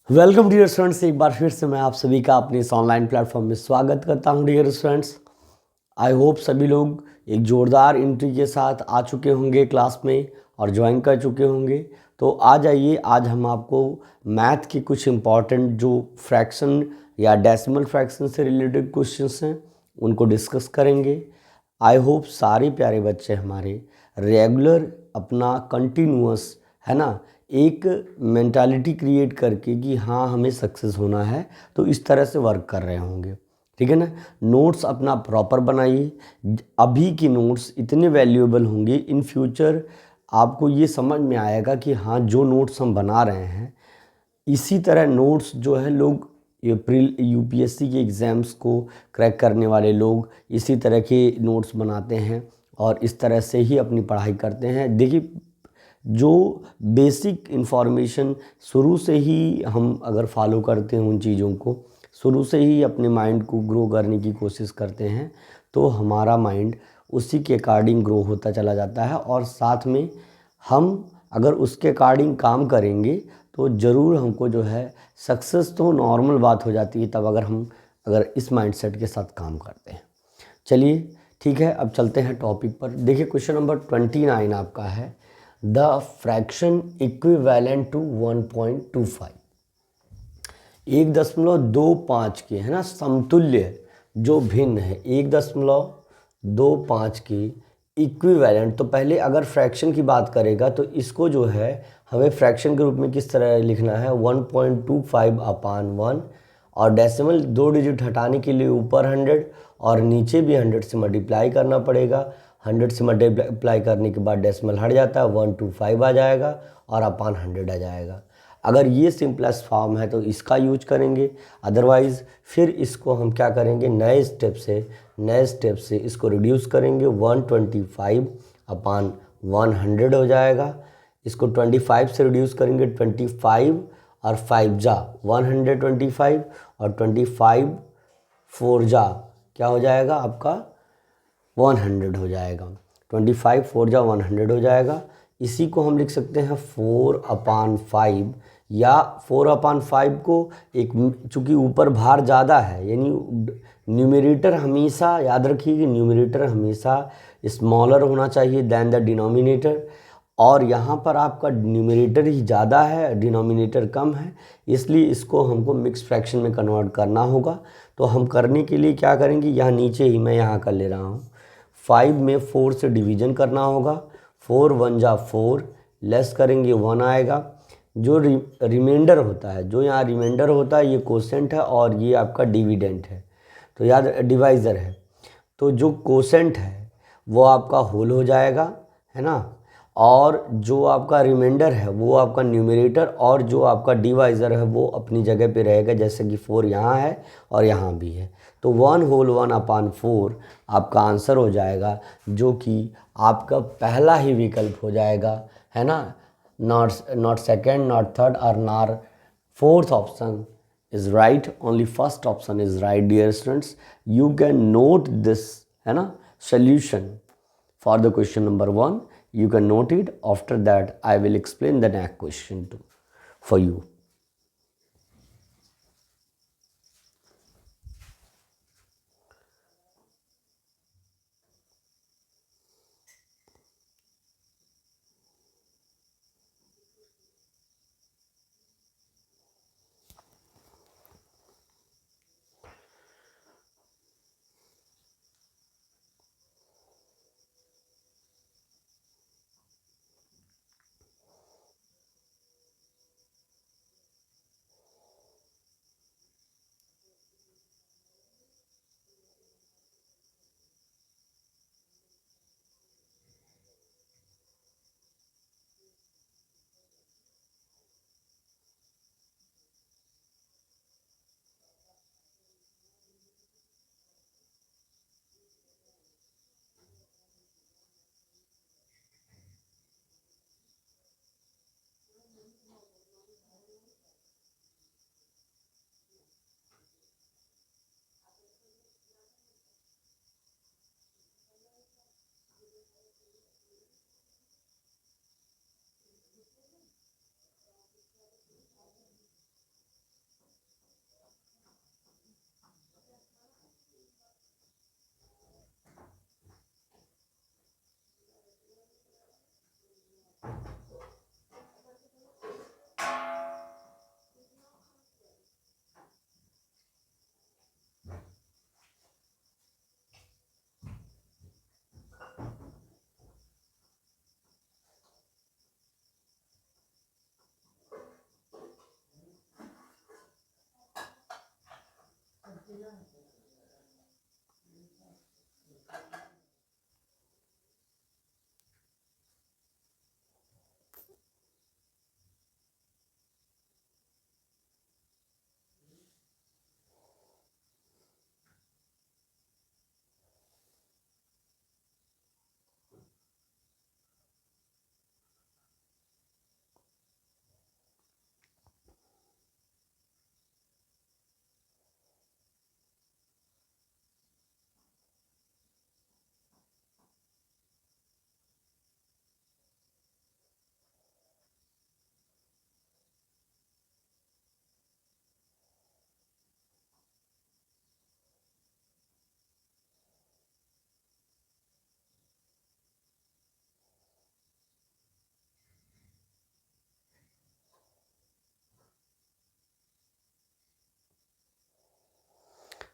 Welcome dear students, एक बार फिर से मैं आप सभी का अपने इस ऑनलाइन प्लेटफॉर्म में स्वागत करता हूं डियर स्टूडेंट्स। आई होप सभी लोग एक ज़ोरदार एंट्री के साथ आ चुके होंगे क्लास में और ज्वाइन कर चुके होंगे। तो आ जाइए, आज हम आपको मैथ के कुछ इम्पॉर्टेंट जो फ्रैक्शन या डेसिमल फ्रैक्शन से रिलेटेड क्वेश्चंस हैं उनको डिस्कस करेंगे। आई होप सारे प्यारे बच्चे हमारे रेगुलर अपना कंटिन्यूअस है ना एक मेंटालिटी क्रिएट करके कि हाँ हमें सक्सेस होना है, तो इस तरह से वर्क कर रहे होंगे। ठीक है ना। नोट्स अपना प्रॉपर बनाइए। अभी की नोट्स इतने वैल्यूएबल होंगे, इन फ्यूचर आपको ये समझ में आएगा कि हाँ जो नोट्स हम बना रहे हैं इसी तरह नोट्स जो है लोग अप्रैल यूपीएससी के एग्ज़ाम्स को क्रैक करने वाले लोग इसी तरह के नोट्स बनाते हैं और इस तरह से ही अपनी पढ़ाई करते हैं। देखिए, जो बेसिक इन्फॉर्मेशन शुरू से ही हम अगर फॉलो करते हैं, उन चीज़ों को शुरू से ही अपने माइंड को ग्रो करने की कोशिश करते हैं, तो हमारा माइंड उसी के अकॉर्डिंग ग्रो होता चला जाता है। और साथ में हम अगर उसके अकॉर्डिंग काम करेंगे तो ज़रूर हमको जो है सक्सेस तो नॉर्मल बात हो जाती है, तब अगर इस माइंडसेट के साथ काम करते हैं। चलिए ठीक है, अब चलते हैं टॉपिक पर। देखिए, क्वेश्चन नंबर 29 आपका है, द फ्रैक्शन इक्विवेलेंट टू 1.25, 1.25 के है ना समतुल्य जो भिन्न है 1.25 के इक्विवेलेंट। तो पहले अगर फ्रैक्शन की बात करेगा तो इसको जो है हमें फ्रैक्शन के रूप में किस तरह लिखना है, 1.25/1, और डेसिमल 2 डिजिट हटाने के लिए ऊपर 100 और नीचे भी 100 से मल्टीप्लाई करना पड़ेगा। 100 से मल्टीप्लाई करने के बाद डेसिमल हट जाता है, 125 आ जाएगा और अपान 100 आ जाएगा। अगर ये सिंपलेस्ट फॉर्म है तो इसका यूज करेंगे, अदरवाइज़ फिर इसको हम क्या करेंगे, नए स्टेप से इसको रिड्यूस करेंगे। 125/100 हो जाएगा। इसको 25 से रिड्यूस करेंगे, 25 और 5 जा 125 और 25 4 जा क्या हो जाएगा आपका 100 हो जाएगा। 25 4 जा 100 हो जाएगा। इसी को हम लिख सकते हैं 4/5, या 4/5 को एक, चूँकि ऊपर भार ज़्यादा है यानी न्यूमरेटर हमेशा याद रखिए कि न्यूमरेटर हमेशा स्मॉलर होना चाहिए दैन द डिनोमिनेटर, और यहाँ पर आपका न्यूमरेटर ही ज़्यादा है डिनोमिनेटर कम है, इसलिए इसको हमको मिक्स फ्रैक्शन में कन्वर्ट करना होगा। तो हम करने के लिए क्या करेंगे, यहाँ नीचे ही मैं यहाँ कर ले रहा हूँ, 5 में 4 से डिवीज़न करना होगा। 4 1 जा 4, लेस करेंगे 1 आएगा। जो रिमाइंडर होता है, जो यहाँ रिमाइंडर होता है, ये कोसेंट है और ये आपका डिविडेंट है, तो याद डिवाइज़र है। तो जो कोसेंट है वो आपका होल हो जाएगा, है ना, और जो आपका रिमाइंडर है वो आपका न्यूमरेटर, और जो आपका डिवाइज़र है वो अपनी जगह पे रहेगा, जैसे कि 4 यहाँ है और यहाँ भी है। तो 1/4 आपका आंसर हो जाएगा, जो कि आपका पहला ही विकल्प हो जाएगा, है ना। नॉट सेकेंड, नॉट थर्ड और not fourth option is right, only first option is right dear students. You can note this है ना solution for the question number 1, you can note it. After that I will explain the next question too for you.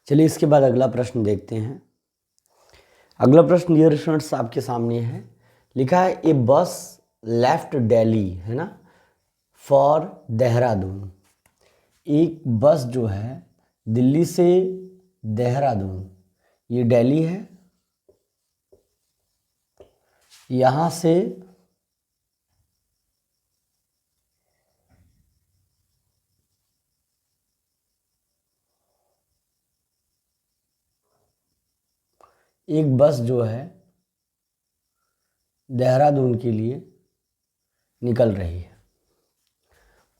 चलिए इसके बाद अगला प्रश्न देखते हैं। अगला प्रश्न डियर स्टूडेंट्स आपके सामने है, लिखा है ए बस लेफ्ट दिल्ली, है ना, फॉर देहरादून। एक बस जो है दिल्ली से देहरादून, ये दिल्ली है, यहाँ से एक बस जो है देहरादून के लिए निकल रही है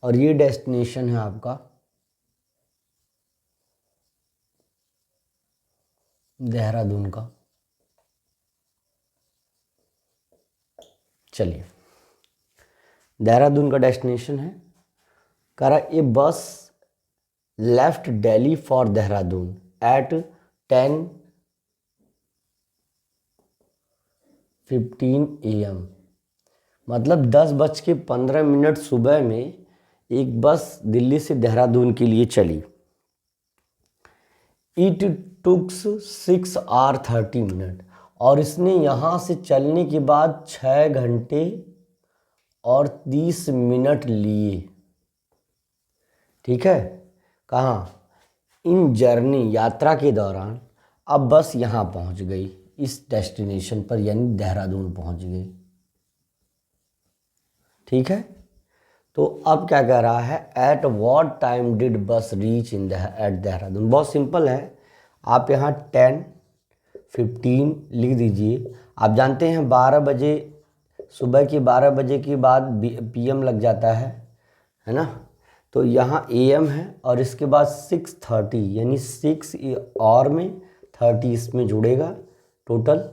और ये डेस्टिनेशन है आपका देहरादून का। चलिए देहरादून का डेस्टिनेशन है, कह रहा a bus left Delhi for Dehradun at 10:15 AM, मतलब 10:15 सुबह में एक बस दिल्ली से देहरादून के लिए चली। इट टुक्स 6 hours 30 minutes, और इसने यहाँ से चलने के बाद 6 घंटे और 30 मिनट लिए। ठीक है, कहाँ, इन जर्नी, यात्रा के दौरान अब बस यहाँ पहुँच गई, इस डेस्टिनेशन पर, यानी देहरादून पहुँच गई। ठीक है, तो अब क्या कह रहा है, एट व्हाट टाइम डिड बस रीच इन एट देहरादून। बहुत सिंपल है, आप यहाँ 10:15 लिख दीजिए। आप जानते हैं 12 बजे, सुबह के 12 बजे के बाद PM लग जाता है ना, तो यहाँ AM है और इसके बाद 6:30, यानी 6 और में 30 इसमें जुड़ेगा टोटल।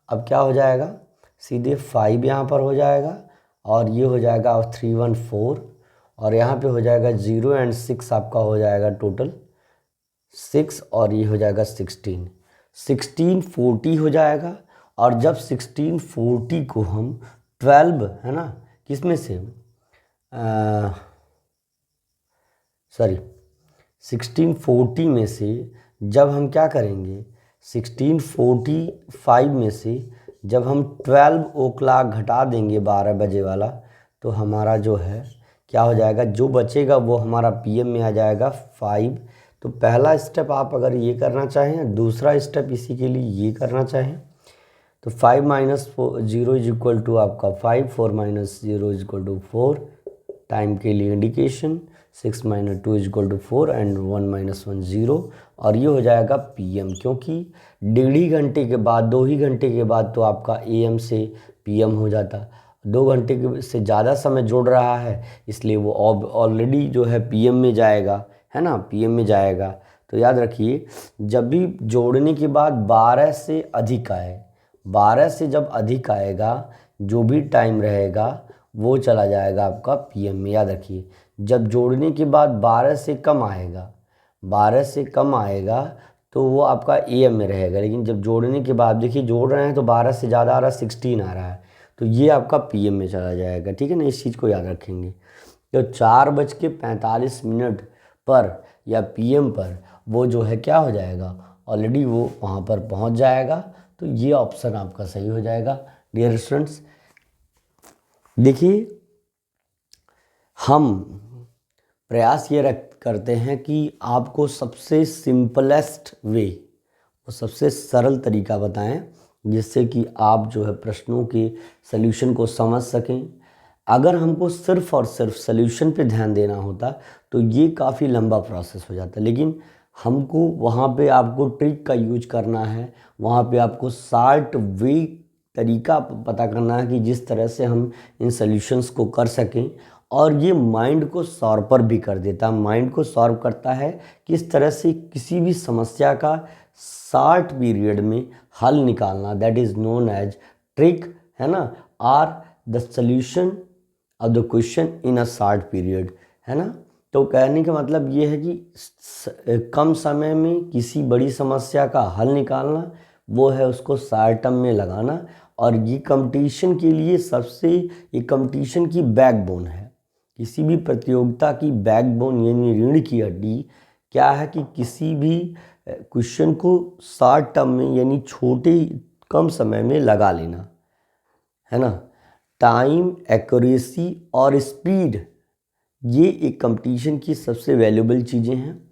अब क्या हो जाएगा, सीधे 5 यहाँ पर हो जाएगा और ये हो जाएगा 314, और यहाँ पे हो जाएगा 0 और 6, आपका हो जाएगा टोटल 6, और ये हो जाएगा 1640 हो जाएगा। और जब 1640 को हम 12, है ना, किस में से, सॉरी 1640 में से जब हम क्या करेंगे, 1645 में से जब हम 12 o'clock घटा देंगे 12 बजे वाला, तो हमारा जो है क्या हो जाएगा, जो बचेगा वो हमारा PM में आ जाएगा 5। तो पहला स्टेप आप अगर ये करना चाहें, दूसरा स्टेप इसी के लिए ये करना चाहें, तो 5 - 0 इज इक्वल टू आपका 5, 4 - 0 इज इक्वल टू 4, टाइम के लिए indication 6 - 2 is equal to 4 and 1 - 1 0, और ये हो जाएगा PM, क्योंकि 1.5 घंटे के बाद, 2 ही घंटे के बाद तो आपका AM से PM हो जाता, 2 घंटे से ज़्यादा समय जोड़ रहा है, इसलिए वो ऑलरेडी जो है PM में जाएगा, है ना, PM में जाएगा। तो याद रखिए, जब भी जोड़ने के बाद 12 से अधिक आए, 12 से जब अधिक आएगा, जो भी टाइम रहेगा वो चला जाएगा आपका PM में। याद रखिए, जब जोड़ने के बाद 12 से कम आएगा, 12 से कम आएगा तो वो आपका AM में रहेगा, लेकिन जब जोड़ने के बाद, देखिए जोड़ रहे हैं तो 12 से ज़्यादा आ रहा है, 16 आ रहा है, तो ये आपका PM में चला जाएगा। ठीक है ना, इस चीज़ को याद रखेंगे। तो 4:45 पर या PM पर वो जो है क्या हो जाएगा, ऑलरेडी वो वहाँ पर पहुँच जाएगा। तो ये ऑप्शन आपका सही हो जाएगा डियर स्टूडेंट्स। देखिए, हम प्रयास ये करते हैं कि आपको सबसे सिंपलेस्ट वे, वो सबसे सरल तरीका बताएं, जिससे कि आप जो है प्रश्नों के सल्यूशन को समझ सकें। अगर हमको सिर्फ और सिर्फ सल्यूशन पे ध्यान देना होता तो ये काफ़ी लंबा प्रोसेस हो जाता, लेकिन हमको वहाँ पे आपको ट्रिक का यूज करना है, वहाँ पे आपको शार्ट वे तरीका पता करना है कि जिस तरह से हम इन सॉल्यूशंस को कर सकें। और ये माइंड को शार्पर भी कर देता है, माइंड को शार्प करता है किस तरह से किसी भी समस्या का शॉर्ट पीरियड में हल निकालना, that is known as trick, है ना, are the solution of the question in a short period, है ना। तो कहने का मतलब ये है कि कम समय में किसी बड़ी समस्या का हल निकालना, वो है उसको शॉर्ट टर्म में लगाना। और ये कंपटीशन के लिए सबसे, ये कंपटीशन की बैकबोन है, किसी भी प्रतियोगिता की बैकबोन, यानी रीढ़ की हड्डी क्या है कि किसी भी क्वेश्चन को शॉर्ट टर्म में यानी छोटे कम समय में लगा लेना, है ना। टाइम, एक्यूरेसी और स्पीड, ये एक कंपटीशन की सबसे वैल्यूबल चीज़ें हैं।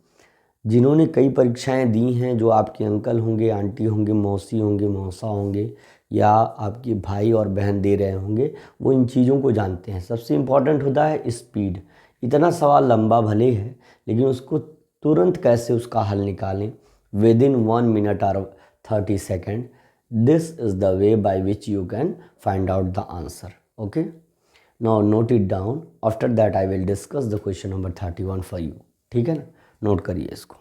जिन्होंने कई परीक्षाएं दी हैं, जो आपके अंकल होंगे, आंटी होंगे, मौसी होंगे, मौसा होंगे, या आपके भाई और बहन दे रहे होंगे, वो इन चीज़ों को जानते हैं। सबसे इम्पॉर्टेंट होता है स्पीड। इतना सवाल लंबा भले है, लेकिन उसको तुरंत कैसे उसका हल निकालें विद इन 1 मिनट और 30 second, this is the way by which you can find out the answer. Okay, now note it down. After that I will discuss the question number 31 for you. ठीक है ना, note करिए इसको।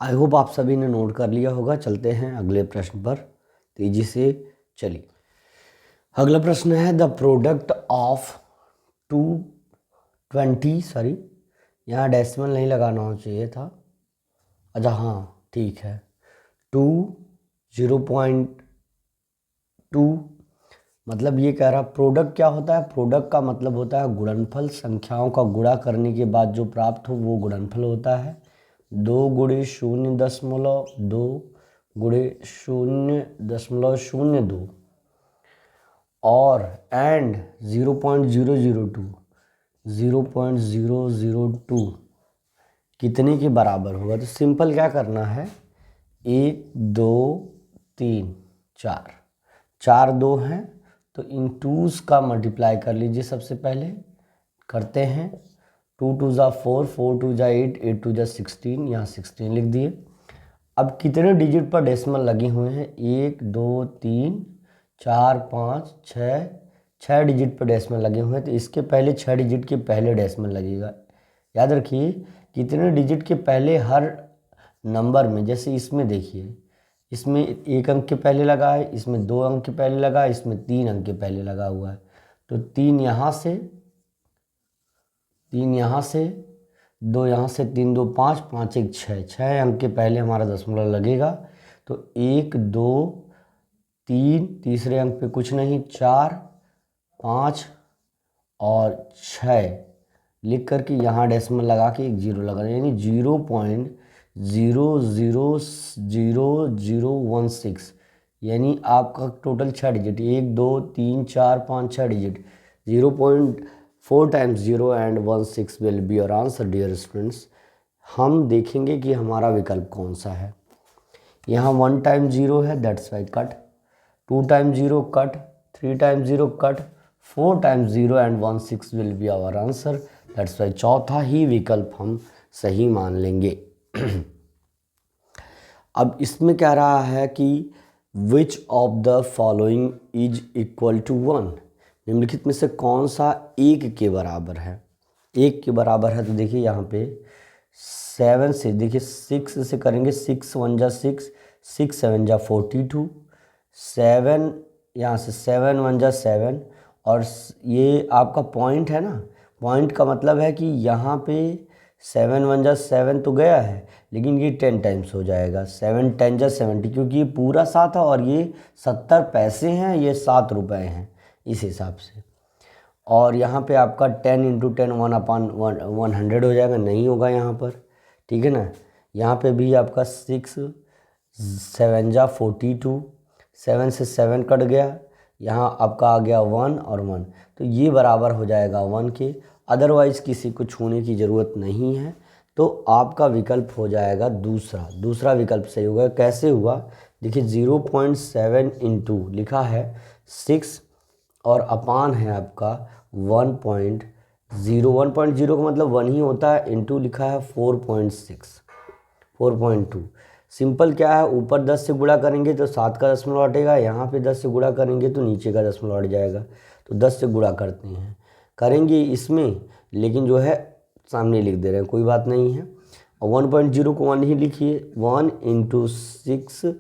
I hope आप सभी ने note कर लिया होगा। चलते हैं अगले प्रश्न पर तेजी से। चलिए, अगला प्रश्न है द प्रोडक्ट ऑफ 220, सॉरी यहाँ डेसिमल नहीं लगाना चाहिए था। अच्छा हाँ ठीक है, 2 0.2, मतलब ये कह रहा प्रोडक्ट क्या होता है। प्रोडक्ट का मतलब होता है गुणनफल। संख्याओं का गुणा करने के बाद जो प्राप्त हो वो गुणनफल होता है। 2 गुणे 0.2 गुणे 0.002 और एंड 0.002 कितने के बराबर होगा। तो सिंपल क्या करना है, 1 2 3 4, 4 2 हैं तो इन 2s का मल्टीप्लाई कर लीजिए। सबसे पहले करते हैं, 2 2 जा 4, 4 2 जा 8, 8 2 जा 16, यहाँ 16 लिख दिए। अब कितने डिजिट पर डेसिमल लगे हुए हैं, 1 2 3 4 5 6, 6 डिजिट पर डेसिमल लगे हुए हैं। तो इसके पहले 6 डिजिट के पहले डेसिमल लगेगा। याद रखिए कितने डिजिट के पहले हर नंबर में, जैसे इसमें देखिए, इसमें 1 अंक के पहले लगा है, इसमें 2 अंक के पहले लगा है, इसमें 3 अंक के पहले लगा हुआ है। तो 3 यहाँ से, 3 यहाँ से, 2 यहाँ से, 3 2 5, 5 1 6, 6 अंक के पहले हमारा दशमलव लगेगा। तो 1 2 3, तीसरे अंक पे कुछ नहीं, 4 5 और 6 लिख करके यहाँ डेसिमल लगा के एक 0 लगा, यानी 0.0000016, यानी आपका total 6 digit, 1 2 3 4 5 6 digit, 0.4 times 0 and 16 will be your answer dear students. हम देखेंगे कि हमारा विकल्प कौन सा है। यहाँ 1 टाइम 0 है, that's why cut, 2 time 0 cut, 3 time 0 cut, 4 times 0 and 16 will be our answer, that's why चौथा ही विकल्प हम सही मान लेंगे। अब इसमें कह रहा है कि which of the following is equal to 1, निम्नलिखित में से कौन सा 1 के बराबर है। 1 के बराबर है तो देखिए यहाँ पे 7 से, देखिए 6 से करेंगे, 6 1 जा 6, 6 7 जा 42, 7 यहाँ से 7 1 जा 7, और ये आपका पॉइंट है ना, पॉइंट का मतलब है कि यहाँ पे 7 1 जा 7 तो गया है, लेकिन ये 10 टाइम्स हो जाएगा, 7 10 जा 70, क्योंकि ये पूरा 7 है और ये 70 पैसे हैं, ये 7 रुपये हैं इस हिसाब से। और यहाँ पे आपका 10 × 10 1/100 हो जाएगा, नहीं होगा यहाँ पर, ठीक है ना। यहाँ पे भी आपका 6 7 जा 42, 7 से 7 कट गया, यहाँ आपका आ गया 1 और 1, तो ये बराबर हो जाएगा 1 के। अदरवाइज़ किसी को छूने की ज़रूरत नहीं है, तो आपका विकल्प हो जाएगा दूसरा विकल्प सही होगा। कैसे हुआ, देखिए 0.7 × लिखा है 6 और अपान है आपका 1.0, 1.0 का मतलब 1 ही होता है, इंटू लिखा है 4.6, 4.2, सिंपल क्या है, ऊपर 10 से गुणा करेंगे तो 7 का दशमलव हटेगा, यहाँ पे 10 से गुणा करेंगे तो नीचे का दशमलव हट जाएगा। तो 10 से गुणा करते हैं, करेंगे इसमें, लेकिन जो है सामने लिख दे रहे हैं, कोई बात नहीं है। और 1.0 को 1 ही लिखिए, 1 × 6।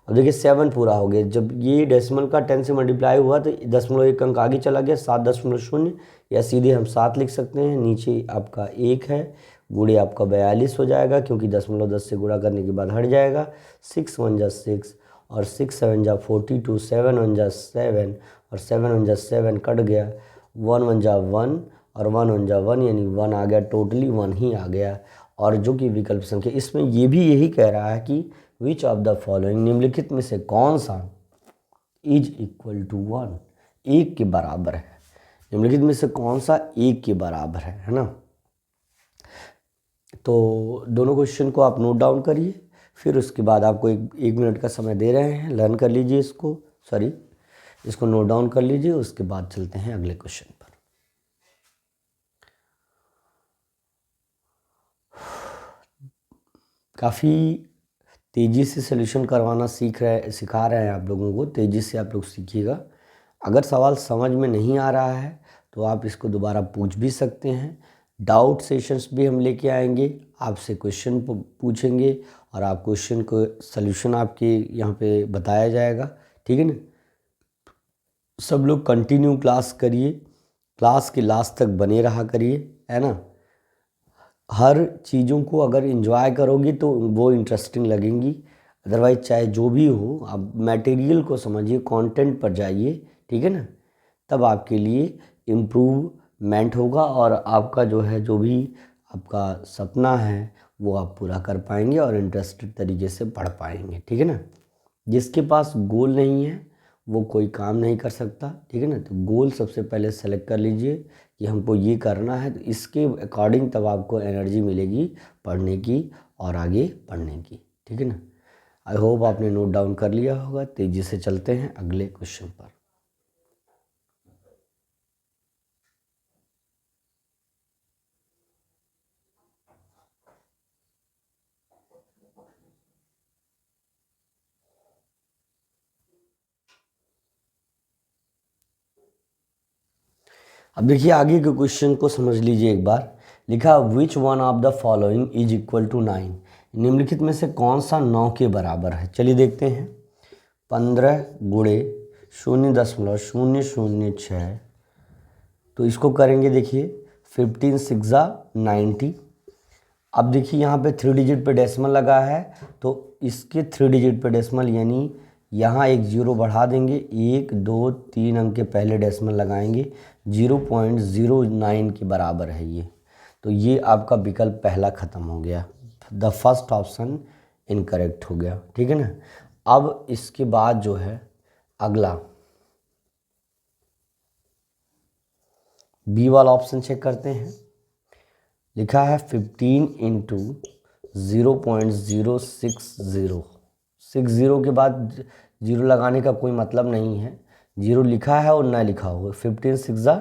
अब देखिए 7 पूरा हो गया, जब ये डेसिमल का 10 से मल्टीप्लाई हुआ तो 0.1 अंक आगे चला गया, 7.0, या सीधे हम 7 लिख सकते हैं। नीचे आपका 1 है, गुणे आपका 42 हो जाएगा, क्योंकि 0.10 से गुणा करने के बाद हट जाएगा। 6 1 जा 6 और 6 7 जा 42, 7 1 जा 7 और 7 1 जा 7 कट गया, 1 1 जा 1 और 1 1 जा 1, यानी 1 आ गया, टोटली 1 ही आ गया। और जो कि विकल्प संख्या, इसमें ये भी यही कह रहा है कि विच ऑफ द फॉलोइंग, निम्नलिखित में से कौन सा इज इक्वल टू 1, 1 के बराबर है। निम्नलिखित में से कौन सा 1 के बराबर है ना। तो दोनों क्वेश्चन को आप नोट डाउन करिए, फिर उसके बाद आपको एक मिनट का समय दे रहे हैं, लर्न कर लीजिए इसको, इसको नोट डाउन कर लीजिए, उसके बाद चलते हैं अगले क्वेश्चन पर। काफ़ी तेज़ी से सॉल्यूशन करवाना सिखा रहे हैं आप लोगों को, तेज़ी से आप लोग सीखिएगा। अगर सवाल समझ में नहीं आ रहा है तो आप इसको दोबारा पूछ भी सकते हैं। डाउट सेशंस भी हम लेके आएंगे, आपसे क्वेश्चन पूछेंगे और आप क्वेश्चन को सॉल्यूशन आपके यहाँ पे बताया जाएगा, ठीक है ना। सब लोग कंटिन्यू क्लास करिए, क्लास के लास्ट तक बने रहा करिए, है ना। हर चीज़ों को अगर एंजॉय करोगे तो वो इंटरेस्टिंग लगेंगी, अदरवाइज चाहे जो भी हो आप मटेरियल को समझिए, कंटेंट पर जाइए, ठीक है ना। तब आपके लिए इम्प्रूवमेंट होगा और आपका जो है, जो भी आपका सपना है वो आप पूरा कर पाएंगे और इंटरेस्टेड तरीके से पढ़ पाएंगे, ठीक है ना। जिसके पास गोल नहीं है वो कोई काम नहीं कर सकता, ठीक है ना। तो गोल सबसे पहले सेलेक्ट कर लीजिए कि हमको ये करना है, तो इसके अकॉर्डिंग तब आपको एनर्जी मिलेगी पढ़ने की और आगे पढ़ने की, ठीक है ना। आई होप आपने नोट डाउन कर लिया होगा। तेज़ी से चलते हैं अगले क्वेश्चन पर। अब देखिए आगे के क्वेश्चन को समझ लीजिए एक बार। लिखा which one of the following is equal to 9, निम्नलिखित में से कौन सा 9 के बराबर है। चलिए देखते हैं। 15 गुणे 0.006, तो इसको करेंगे, देखिए 15 6 जा 90। अब देखिए यहाँ पे 3 डिजिट पे डेसिमल लगा है, तो इसके 3 डिजिट पे डेसिमल, यानी यहाँ एक 0 बढ़ा देंगे, 1 2 3 अंक के पहले डेसिमल लगाएंगे, 0.09 के बराबर है ये। तो ये आपका विकल्प पहला ख़त्म हो गया, द फर्स्ट ऑप्शन इनकरेक्ट हो गया, ठीक है ना। अब इसके बाद जो है अगला बी वाला ऑप्शन चेक करते हैं। लिखा है 15 × 0.060, 60 के बाद 0 लगाने का कोई मतलब नहीं है, 0 लिखा है और ना लिखा हुआ। 15 6 जा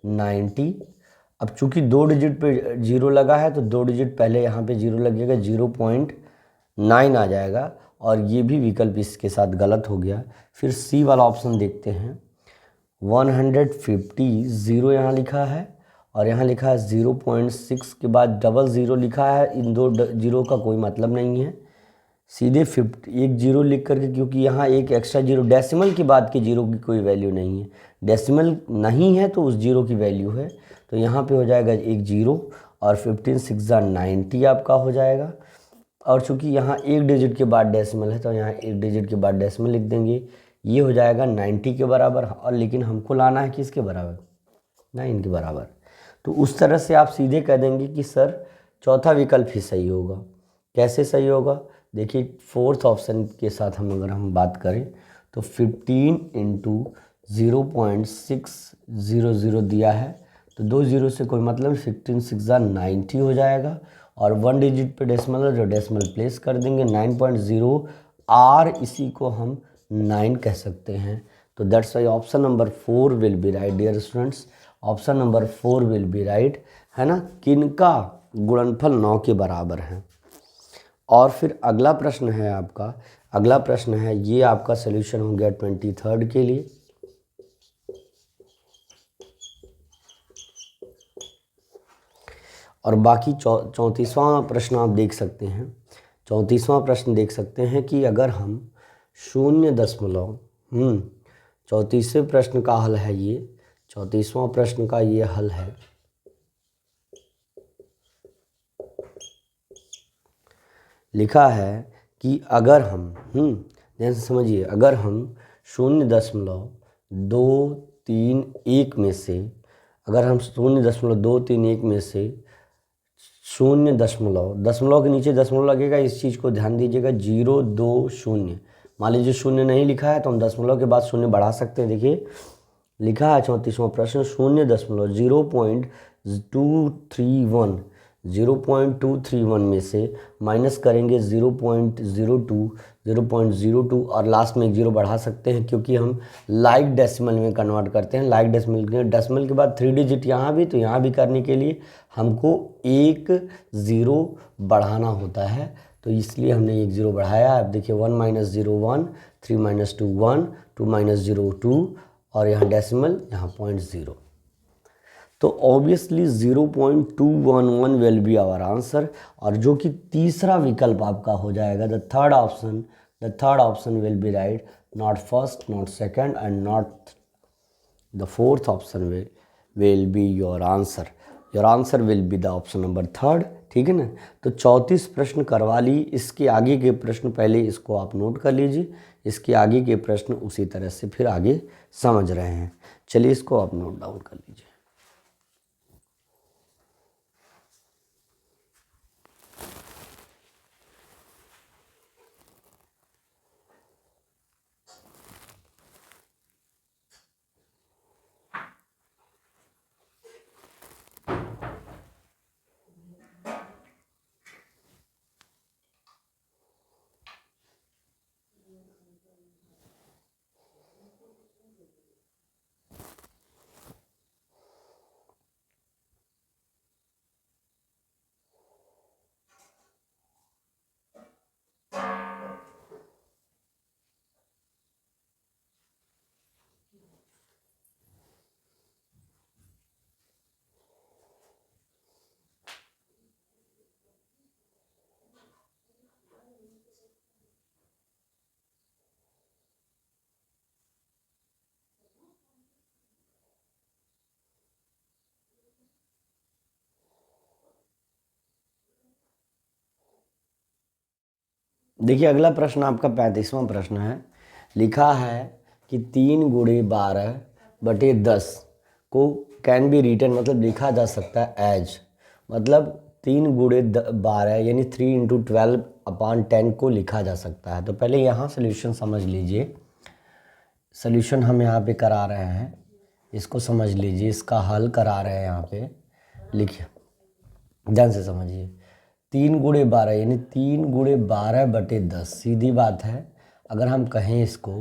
90। अब चूंकि 2 डिजिट पे 0 लगा है तो 2 डिजिट पहले यहाँ पे 0 लगेगा, 0.9 आ जाएगा, और ये भी विकल्प इसके साथ गलत हो गया। फिर सी वाला ऑप्शन देखते हैं। 150, 0 यहाँ लिखा है और यहाँ लिखा है 0.6 के बाद डबल 0 लिखा है, इन दो 0 का कोई मतलब नहीं है। सीधे 50 एक 0 लिख करके, क्योंकि यहाँ एक एक्स्ट्रा 0, डेसिमल के बाद के 0 की कोई वैल्यू नहीं है, डेसिमल नहीं है तो उस 0 की वैल्यू है, तो यहाँ पे हो जाएगा एक 0 और 15 6 जा 90 आपका हो जाएगा। और चूँकि यहाँ एक डिजिट के बाद डेसिमल है तो यहाँ एक डिजिट के बाद डेसिमल लिख देंगे, ये हो जाएगा 90 के बराबर। और लेकिन हमको लाना है किसके बराबर, 9 के बराबर। तो उस तरह से आप सीधे कह देंगे कि सर चौथा विकल्प ही सही होगा। कैसे सही होगा, देखिए फोर्थ ऑप्शन के साथ अगर हम बात करें तो 15 × 0.600 दिया है, तो 2 0 से कोई मतलब, 15 6 जा 90 हो जाएगा, और 1 डिजिट पे डेसिमल है जो डेसिमल प्लेस कर देंगे 9.0 आर, इसी को हम 9 कह सकते हैं। तो that's why option number 4 will be right dear students, option number 4 will be right, है ना। किनका गुणनफल 9 के बराबर है। और फिर अगला प्रश्न है आपका, अगला प्रश्न है, ये आपका सोल्यूशन हो गया 23rd के लिए। और बाकी 34वां प्रश्न आप देख सकते हैं। 34वां प्रश्न देख सकते हैं कि अगर हम 0 34वें प्रश्न का हल है ये, 34वां प्रश्न का ये हल है। लिखा है कि अगर हम ध्यान से समझिए, अगर हम 0.231 में से, अगर हम 0.231 में से 0 दशमलव के नीचे दशमलव लगेगा, इस चीज़ को ध्यान दीजिएगा, 020। मान लीजिए 0 नहीं लिखा है तो हम दशमलव के बाद 0 बढ़ा सकते हैं। देखिए लिखा है 34वां प्रश्न 0.231 में से माइनस करेंगे 0.02 और लास्ट में एक 0 बढ़ा सकते हैं, क्योंकि हम लाइक डेसिमल में कन्वर्ट करते हैं। लाइक डेसिमल के बाद 3 डिजिट यहाँ भी, तो यहाँ भी करने के लिए हमको एक 0 बढ़ाना होता है, तो इसलिए हमने एक 0 बढ़ाया। अब देखिए 1 - 0 1, 3 - 2 1, 2 - 0 2 और यहाँ डेसिमल, यहाँ 0.0, तो obviously 0.211 will be our answer. और जो कि तीसरा विकल्प आपका हो जाएगा, the third option will be right, not first, not second and not the fourth option will be your answer. Your answer will be the option number 3, ठीक है ना। तो 34 प्रश्न करवा ली। इसके आगे के प्रश्न पहले इसको आप नोट कर लीजिए, इसके आगे के प्रश्न उसी तरह से फिर आगे समझ रहे हैं। चलिए इसको आप नोट डाउन कर लीजिए। देखिए अगला प्रश्न आपका 35वां प्रश्न है। लिखा है कि 3 × 12/10 को कैन बी रिटन, मतलब लिखा जा सकता है एज, मतलब 3 × 12 यानी 3 × 12/10 को लिखा जा सकता है। तो पहले यहाँ सोल्यूशन समझ लीजिए, सोल्यूशन हम यहाँ पे करा रहे हैं, इसको समझ लीजिए, इसका हल करा रहे हैं यहाँ पे। लिखिए ध्यान से समझिए, 3 × 12 यानी 3 × 12/10, सीधी बात है। अगर हम कहें इसको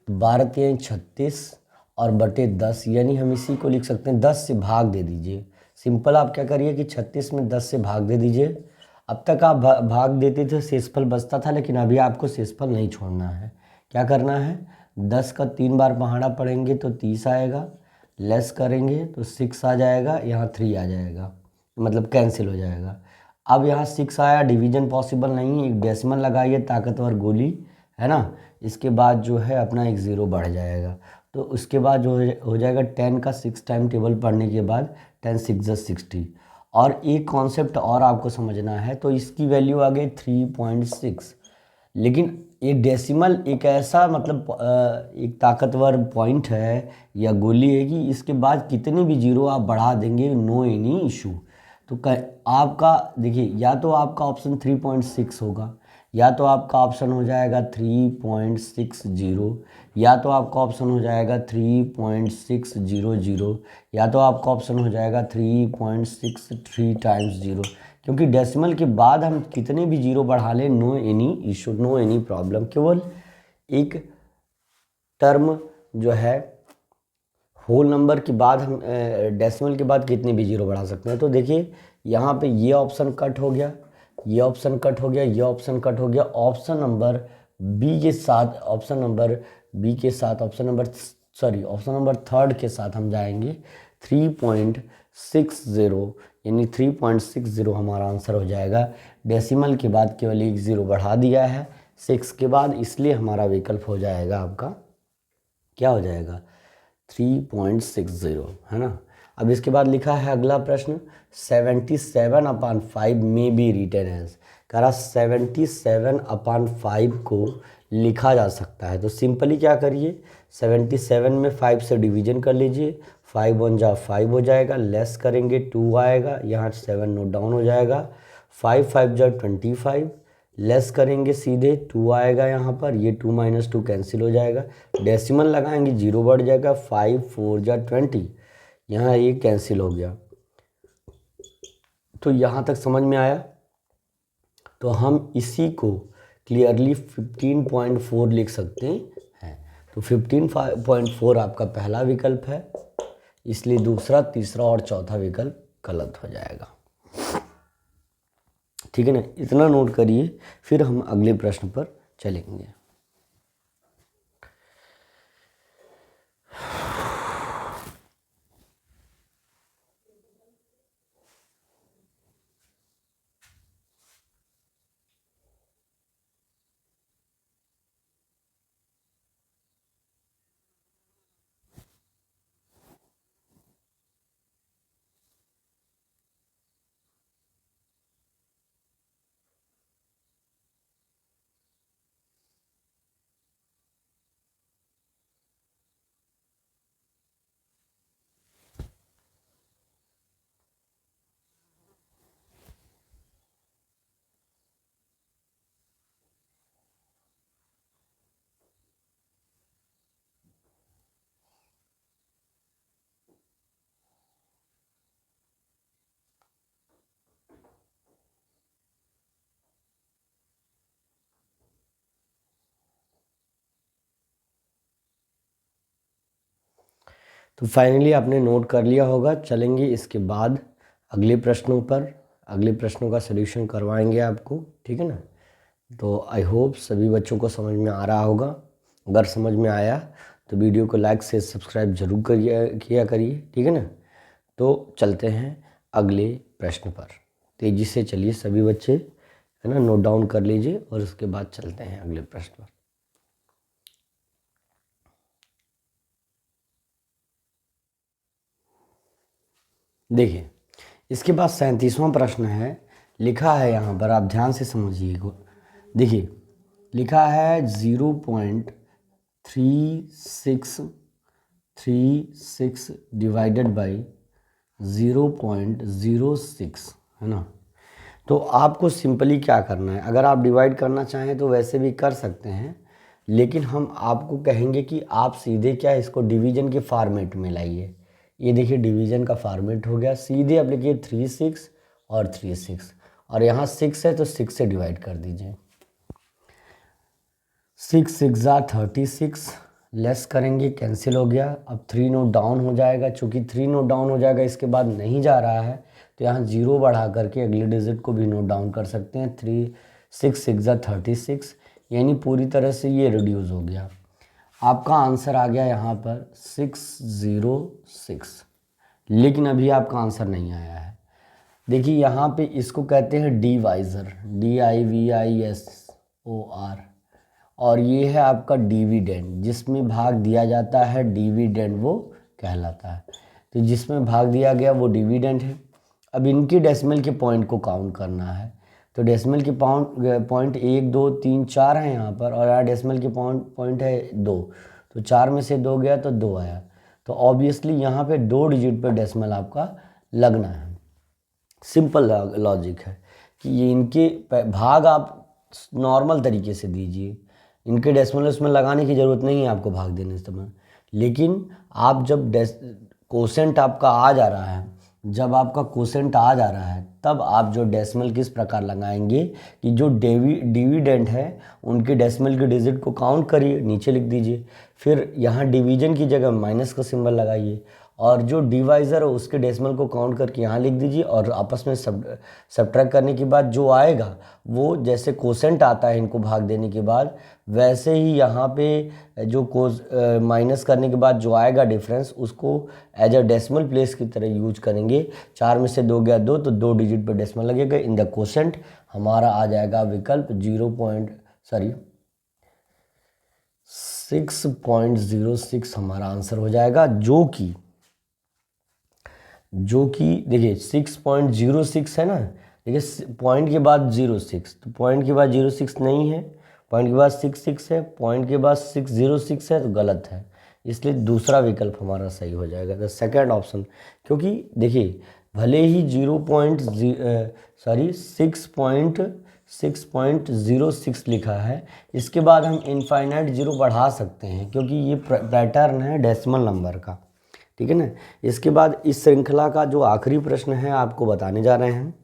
तो 12 × 36 और बटे 10, यानी हम इसी को लिख सकते हैं 10 से भाग दे दीजिए। सिंपल, आप क्या करिए कि 36 में 10 से भाग दे दीजिए। अब तक आप भाग देते थे, शेषफल बचता था, लेकिन अभी आपको शेषफल नहीं छोड़ना है। क्या करना है, 10 का 3 बार पहाड़ा पड़ेंगे तो 30 आएगा, लेस करेंगे तो 6 आ जाएगा, यहाँ 3 आ जाएगा, मतलब कैंसिल हो जाएगा। अब यहाँ 6 आया, डिवीजन पॉसिबल नहीं, एक डेसिमल लगाइए, ताकतवर गोली है ना। इसके बाद जो है अपना एक 0 बढ़ जाएगा, तो उसके बाद जो हो जाएगा 10 का 6 टाइम टेबल पढ़ने के बाद 10 × 6 = 60। और एक कॉन्सेप्ट और आपको समझना है, तो इसकी वैल्यू आ गई 3.6, लेकिन ये डेसिमल एक ऐसा, मतलब एक ताकतवर पॉइंट है या गोली है कि इसके बाद कितने भी 0 आप बढ़ा देंगे, नो एनी इशू। तो आपका देखिए, या तो आपका ऑप्शन 3.6 होगा, या तो आपका ऑप्शन हो जाएगा 3.60, या तो आपका ऑप्शन हो जाएगा 3.600, या तो आपका ऑप्शन हो जाएगा 3.63 × 0, क्योंकि डेसिमल के बाद हम कितने भी 0 बढ़ा लें, no any issue, no any problem. केवल एक टर्म जो है होल नंबर के बाद हम डेसिमल के बाद कितने भी 0 बढ़ा सकते हैं। तो देखिए यहाँ पे ये ऑप्शन कट हो गया, ये ऑप्शन कट हो गया, ये ऑप्शन कट हो गया। ऑप्शन नंबर बी के साथ, ऑप्शन नंबर बी के साथ, ऑप्शन नंबर थर्ड के साथ हम जाएंगे 3.60, यानी 3.60 हमारा आंसर हो जाएगा। डेसिमल के बाद केवल एक जीरो बढ़ा दिया है 6 के बाद, इसलिए हमारा विकल्प हो जाएगा आपका, क्या हो जाएगा, 3.60, है ना। अब इसके बाद लिखा है अगला प्रश्न, 77/5 में बी रिटन एज, कह रहा 77/5 को लिखा जा सकता है। तो सिंपली क्या करिए, 77 में 5 से डिवीजन कर लीजिए, 5 1 जा 5 हो जाएगा, लेस करेंगे 2 आएगा, यहाँ 7 नोट डाउन हो जाएगा, 5 5 जा 25, लेस करेंगे सीधे 2 आएगा यहाँ पर, ये 2 - 2 कैंसिल हो जाएगा, डेसिमल लगाएंगे 0 बढ़ जाएगा, 5 4 जा 20, यहाँ ये कैंसिल हो गया। तो यहाँ तक समझ में आया। तो हम इसी को क्लियरली 15.4 लिख सकते हैं। तो 15.4 आपका पहला विकल्प है, इसलिए दूसरा, तीसरा और चौथा विकल्प गलत हो जाएगा। ठीक है ना, इतना नोट करिए, फिर हम अगले प्रश्न पर चलेंगे। तो फाइनली आपने नोट कर लिया होगा। चलेंगे इसके बाद अगले प्रश्नों पर, अगले प्रश्नों का सलूशन करवाएंगे आपको, ठीक है ना। तो आई होप सभी बच्चों को समझ में आ रहा होगा। अगर समझ में आया तो वीडियो को लाइक से सब्सक्राइब जरूर किया करिए, ठीक है ना। तो चलते हैं अगले प्रश्न पर, तेज़ी से चलिए सभी बच्चे, है ना, नोट डाउन कर लीजिए और उसके बाद चलते हैं अगले प्रश्न पर। देखिए इसके बाद 37वां प्रश्न है, लिखा है यहाँ पर, आप ध्यान से समझिएगा। देखिए लिखा है 0.3636 डिवाइडेड बाई 0.06, है ना। तो आपको सिंपली क्या करना है, अगर आप डिवाइड करना चाहें तो वैसे भी कर सकते हैं, लेकिन हम आपको कहेंगे कि आप सीधे क्या इसको डिवीजन के फॉर्मेट में लाइए। ये देखिए डिवीजन का फॉर्मेट हो गया, सीधे आप लिखिए 36 और 36, और यहाँ 6 है तो 6 से डिवाइड कर दीजिए। 6 6 जा 36, लेस करेंगे कैंसिल हो गया। अब 3 नोट डाउन हो जाएगा, चूँकि 3 नोट डाउन हो जाएगा इसके बाद नहीं जा रहा है, तो यहाँ 0 बढ़ा करके अगले डिजिट को भी नोट डाउन कर सकते हैं। 6 6 जा 36, यानी पूरी तरह से ये रिड्यूस हो गया। आपका आंसर आ गया यहाँ पर 606, लेकिन अभी आपका आंसर नहीं आया है। देखिए यहाँ पे इसको कहते हैं डिवाइज़र, DIVISOR, और ये है आपका डिविडेंड, जिसमें भाग दिया जाता है, डिविडेंड वो कहलाता है। तो जिसमें भाग दिया गया वो डिविडेंड है। अब इनके डेसिमल के पॉइंट को काउंट करना है, तो डेसिमल के पॉइंट 1 2 3 4 हैं यहाँ पर, और यहाँ डेसिमल के पॉइंट है 2, तो 4 में से 2 गया तो 2 आया। तो ऑब्वियसली यहाँ पे 2 डिजिट पर डेसिमल आपका लगना है। सिंपल लॉजिक है कि ये इनके भाग आप नॉर्मल तरीके से दीजिए, इनके डेसिमल उसमें लगाने की ज़रूरत नहीं है आपको भाग देने समय। लेकिन आप जब कोसेंट आपका आ जा रहा है, जब आपका कोसेंट आ जा रहा है, तब आप जो डेसिमल किस प्रकार लगाएंगे कि जो डिविडेंड है उनके डेसिमल के डिजिट को काउंट करिए, नीचे लिख दीजिए, फिर यहाँ डिवीजन की जगह माइनस का सिंबल लगाइए, और जो डिवाइज़र है उसके डेसिमल को काउंट करके यहाँ लिख दीजिए, और आपस में सब्ट्रैक्ट करने के बाद जो आएगा वो जैसे कोसेंट आता है इनको भाग देने के बाद, वैसे ही यहाँ पे जो माइनस करने के बाद जो आएगा डिफरेंस उसको एज अ डेसिमल प्लेस की तरह यूज करेंगे। 4 में से 2 गया 2, तो 2 डिजिट पर डेसिमल लगेगा। इन द कोसेंट हमारा आ जाएगा विकल्प 6.06 हमारा आंसर हो जाएगा, जो कि देखिए 6.06 है ना। देखिए पॉइंट के बाद 06, तो पॉइंट के बाद 06 नहीं है, पॉइंट के बाद 66 है, पॉइंट के बाद 606 है, तो गलत है। इसलिए दूसरा विकल्प हमारा सही हो जाएगा, द सेकेंड ऑप्शन। क्योंकि देखिए भले ही 6.06 लिखा है, इसके बाद हम इनफाइनाइट जीरो बढ़ा सकते हैं क्योंकि ये पैटर्न है डेसिमल नंबर का, ठीक है ना। इसके बाद इस श्रृंखला का जो आखिरी प्रश्न है आपको बताने जा रहे हैं।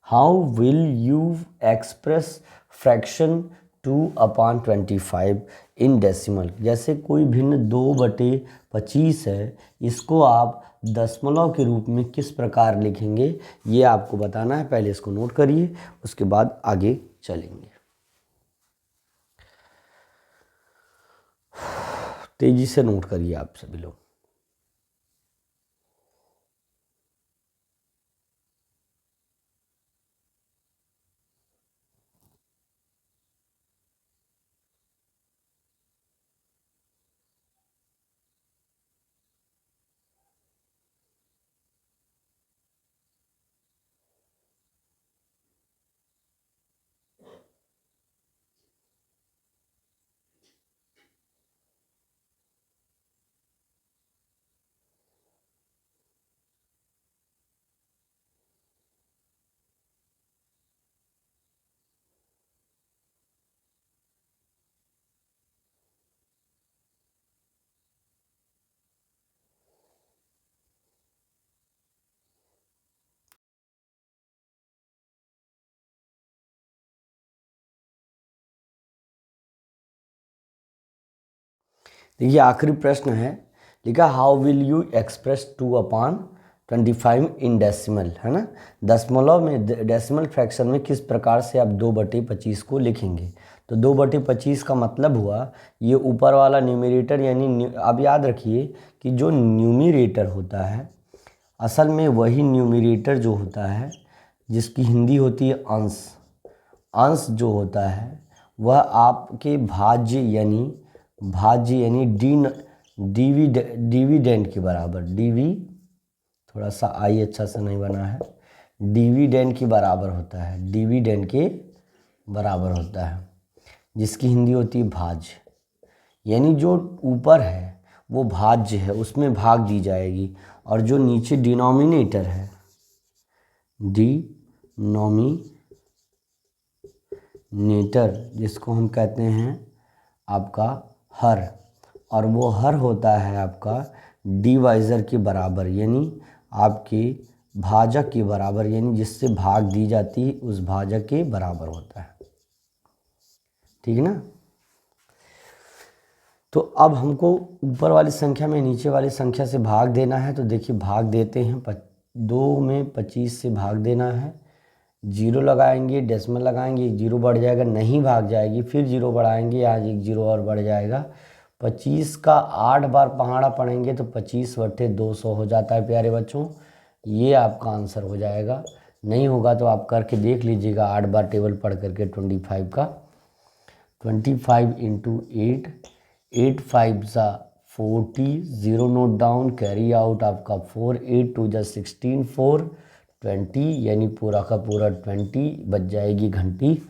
How will you express fraction 2/25 in decimal. जैसे कोई भिन्न 2/25 है, इसको आप दशमलव के रूप में किस प्रकार लिखेंगे, ये आपको बताना है। पहले इसको नोट करिए, उसके बाद आगे चलेंगे। तेजी से नोट करिए आप सभी लोग। देखिए आखिरी प्रश्न है, लिखा how will you express 2/25 in decimal, है ना। दशमलव में डेसिमल फ्रैक्शन में किस प्रकार से आप 2/25 को लिखेंगे। तो 2/25 का मतलब हुआ ये ऊपर वाला न्यूमरेटर, यानी आप याद रखिए कि जो न्यूमरेटर होता है असल में वही न्यूमरेटर जो होता है जिसकी हिंदी होती है अंश। अंश जो होता है वह आपके भाज्य यानी डिविडेंड के बराबर, थोड़ा सा आई अच्छा से नहीं बना है, डिविडेंड के बराबर होता है, डिविडेंड के बराबर होता है, जिसकी हिंदी होती है भाज्य। यानी जो ऊपर है वो भाज्य है, उसमें भाग दी जाएगी, और जो नीचे डिनोमिनेटर है, डिनोमिनेटर जिसको हम कहते हैं आपका हर, और वो हर होता है आपका डिवाइज़र के बराबर, यानी आपके भाजक के बराबर, यानी जिससे भाग दी जाती है उस भाजक के बराबर होता है, ठीक है ना। तो अब हमको ऊपर वाली संख्या में नीचे वाली संख्या से भाग देना है। तो देखिए भाग देते हैं, 2 में 25 से भाग देना है, 0 लगाएंगे, डेसिमल लगाएंगे, 1 0 बढ़ जाएगा, नहीं भाग जाएगी, फिर 0 बढ़ाएंगे, आज 1 0 और बढ़ जाएगा। 25 का 8 बार पहाड़ा पढ़ेंगे तो 25/200 हो जाता है प्यारे बच्चों। ये आपका आंसर हो जाएगा। नहीं होगा तो आप करके देख लीजिएगा, 8 बार टेबल पढ़ करके 25 का। 25 × 8, 8 5 40, 0 नोट डाउन, कैरी आउट आपका 4, 8 2 16, 4 20, यानी पूरा का पूरा 20 बच जाएगी घंटी।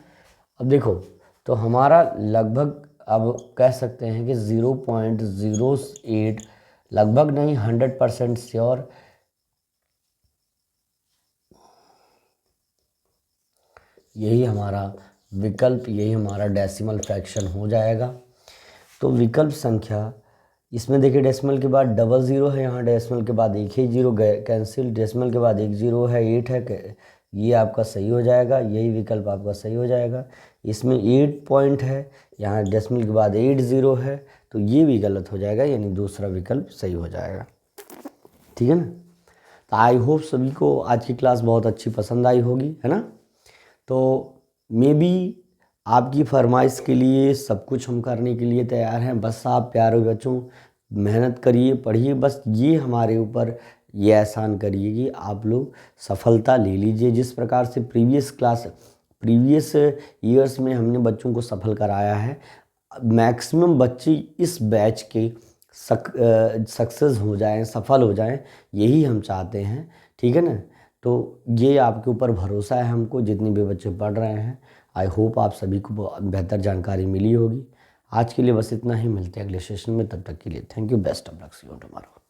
अब देखो तो हमारा लगभग अब कह सकते हैं कि 0.08, लगभग नहीं 100% श्योर यही हमारा विकल्प, यही हमारा डेसिमल फ्रैक्शन हो जाएगा। तो विकल्प संख्या इसमें देखिए डेसिमल के बाद 00 है, यहाँ डेसिमल के बाद एक ही 0 गए कैंसिल, डेसिमल के बाद 1 0 है, 8 है, ये आपका सही हो जाएगा, यही विकल्प आपका सही हो जाएगा। इसमें 8 पॉइंट है, यहाँ डेसिमल के बाद 8 0 है, तो ये भी गलत हो जाएगा, यानी दूसरा विकल्प सही हो जाएगा। ठीक है ना। तो आई होप सभी को आज की क्लास बहुत अच्छी पसंद आई होगी, है ना। तो मे बी आपकी फरमाइश के लिए सब कुछ हम करने के लिए तैयार हैं। बस आप प्यारे बच्चों मेहनत करिए, पढ़िए, बस ये हमारे ऊपर ये एहसान करिए कि आप लोग सफलता ले लीजिए। जिस प्रकार से प्रीवियस ईयर्स में हमने बच्चों को सफल कराया है, मैक्सिमम बच्चे इस बैच के सक्सेस हो जाएं, सफल हो जाएं, यही हम चाहते हैं, ठीक है ना। तो ये आपके ऊपर भरोसा है हमको, जितने भी बच्चे पढ़ रहे हैं। आई होप आप सभी को बेहतर जानकारी मिली होगी। आज के लिए बस इतना ही, मिलते हैं अगले सेशन में, तब तक के लिए thank you, best of luck, see you tomorrow.